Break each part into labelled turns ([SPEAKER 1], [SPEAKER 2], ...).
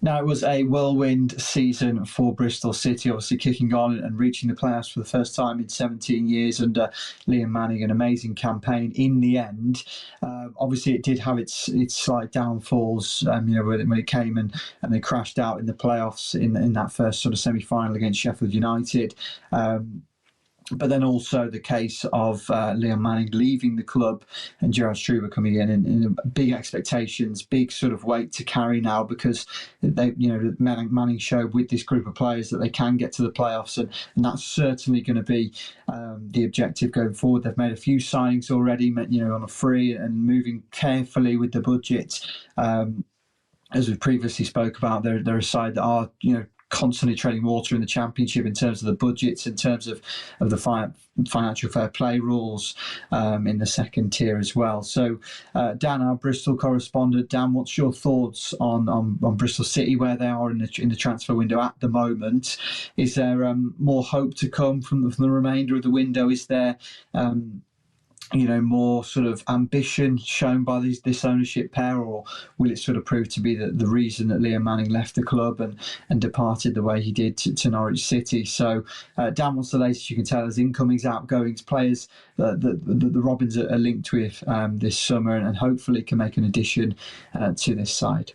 [SPEAKER 1] Now, it was a whirlwind season for Bristol City, obviously kicking on and reaching the playoffs for the first time in 17 years under Liam Manning. An amazing campaign in the end. Obviously, it did have its slight downfalls, when it came and they crashed out in the playoffs in that first sort of semi-final against Sheffield United. But then also the case of Liam Manning leaving the club and Gerard Struber coming in, and big expectations, big sort of weight to carry now, because Manning showed with this group of players that they can get to the playoffs, and that's certainly going to be the objective going forward. They've made a few signings already, on a free, and moving carefully with the budget. As we previously spoke about, they're a side that are constantly treading water in the Championship in terms of the budgets, in terms of the financial fair play rules in the second tier as well. So, Dan, our Bristol correspondent, Dan, what's your thoughts on Bristol City, where they are in the transfer window at the moment? Is there more hope to come from the remainder of the window? Is there more sort of ambition shown by this ownership pair, or will it sort of prove to be the reason that Liam Manning left the club and departed the way he did to Norwich City? So, Dan, what's the latest you can tell us? Incomings, outgoings, players that the Robins are linked with this summer, and hopefully can make an addition to this side.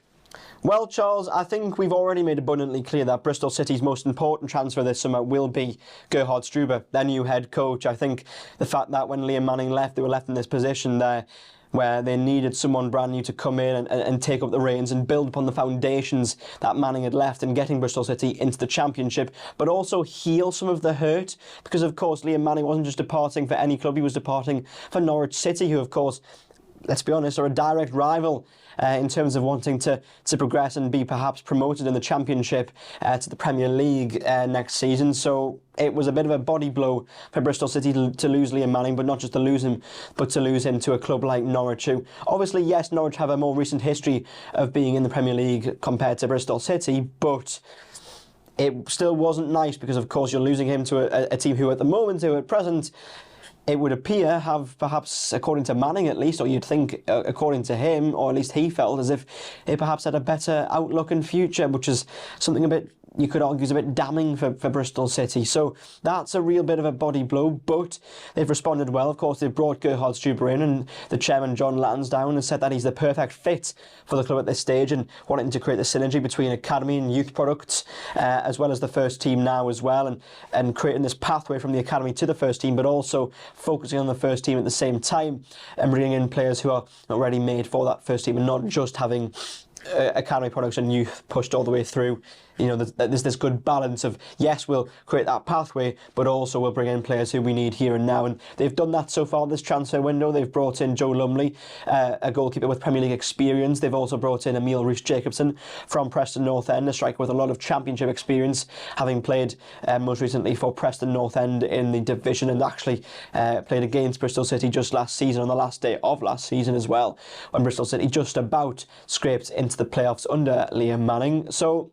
[SPEAKER 2] Well, Charles, I think we've already made abundantly clear that Bristol City's most important transfer this summer will be Gerhard Struber, their new head coach. I think the fact that when Liam Manning left, they were left in this position there where they needed someone brand new to come in and take up the reins and build upon the foundations that Manning had left in getting Bristol City into the Championship, but also heal some of the hurt, because, of course, Liam Manning wasn't just departing for any club, he was departing for Norwich City, who, of course, let's be honest, are a direct rival in terms of wanting to progress and be perhaps promoted in the Championship to the Premier League next season. So it was a bit of a body blow for Bristol City to lose Liam Manning, but not just to lose him, but to lose him to a club like Norwich, who obviously, yes, Norwich have a more recent history of being in the Premier League compared to Bristol City, but it still wasn't nice, because, of course, you're losing him to a team who at present, it would appear have perhaps, according to Manning at least, or you'd think according to him, or at least he felt as if it perhaps had a better outlook and future, which is something a bit, you could argue, is a bit damning for Bristol City. So that's a real bit of a body blow, but they've responded well. Of course, they've brought Gerhard Struber in, and the chairman, John Lansdowne, has said that he's the perfect fit for the club at this stage, and wanting to create the synergy between academy and youth products, as well as the first team now as well, and creating this pathway from the academy to the first team, but also focusing on the first team at the same time, and bringing in players who are already made for that first team, and not just having academy products and youth pushed all the way through. There's this good balance of, yes, we'll create that pathway, but also we'll bring in players who we need here and now. And they've done that so far this transfer window. They've brought in Joe Lumley, a goalkeeper with Premier League experience. They've also brought in Emil Roos-Jacobson from Preston North End, a striker with a lot of Championship experience, having played most recently for Preston North End in the division, and actually played against Bristol City just last season, on the last day of last season as well, when Bristol City just about scraped into the playoffs under Liam Manning. So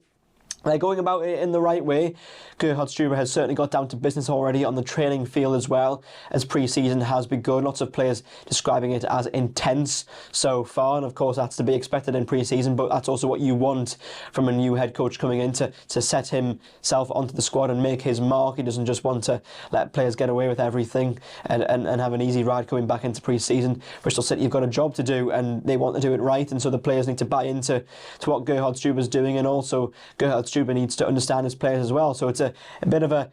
[SPEAKER 2] they're going about it in the right way. Gerhard Struber has certainly got down to business already on the training field as well, as pre-season has begun. Lots of players describing it as intense so far, and of course that's to be expected in pre-season, but that's also what you want from a new head coach coming in, to set himself onto the squad and make his mark. He doesn't just want to let players get away with everything and have an easy ride coming back into pre-season. Bristol City have got a job to do, and they want to do it right, and so the players need to buy into what Gerhard Struber's doing, and also Gerhard Struber needs to understand his players as well. So it's a bit of a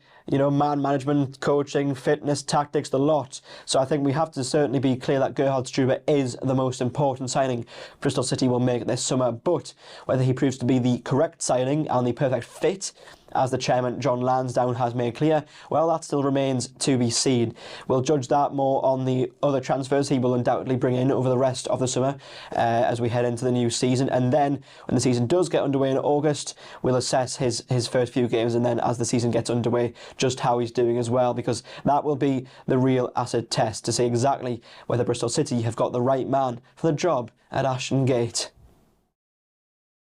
[SPEAKER 2] man management, coaching, fitness, tactics, the lot. So I think we have to certainly be clear that Gerhard Struber is the most important signing Bristol City will make this summer, but whether he proves to be the correct signing and the perfect fit, as the chairman John Lansdowne has made clear, well, that still remains to be seen. We'll judge that more on the other transfers he will undoubtedly bring in over the rest of the summer as we head into the new season, and then when the season does get underway in August, we'll assess his first few games, and then as the season gets underway, just how he's doing as well, because that will be the real acid test to see exactly whether Bristol City have got the right man for the job at Ashton Gate.